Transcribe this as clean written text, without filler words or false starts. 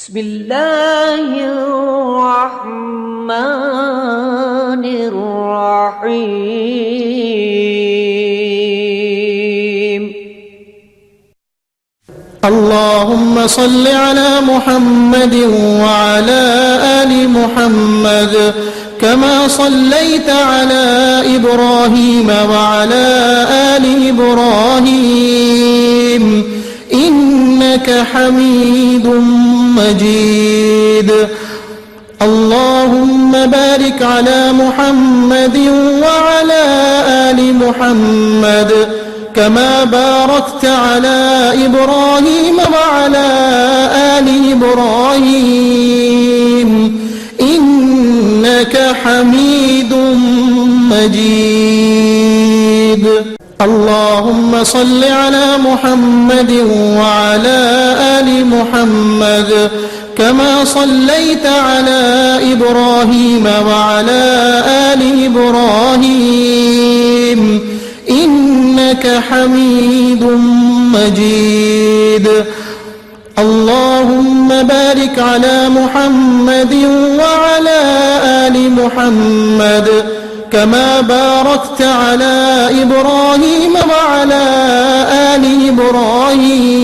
بسم الله الرحمن الرحيم. اللهم صل على محمد وعلى آل محمد كما صليت على إبراهيم وعلى آل إبراهيم إنك حميد مجيد. اللهم بارك على محمد وعلى آل محمد كما باركت على إبراهيم وعلى آل إبراهيم إنك حميد مجيد. اللهم صل على محمد وعلى آل محمد كما صليت على إبراهيم وعلى آل إبراهيم إنك حميد مجيد. اللهم بارك على محمد وعلى آل محمد كما باركت على إبراهيم وعلى آل إبراهيم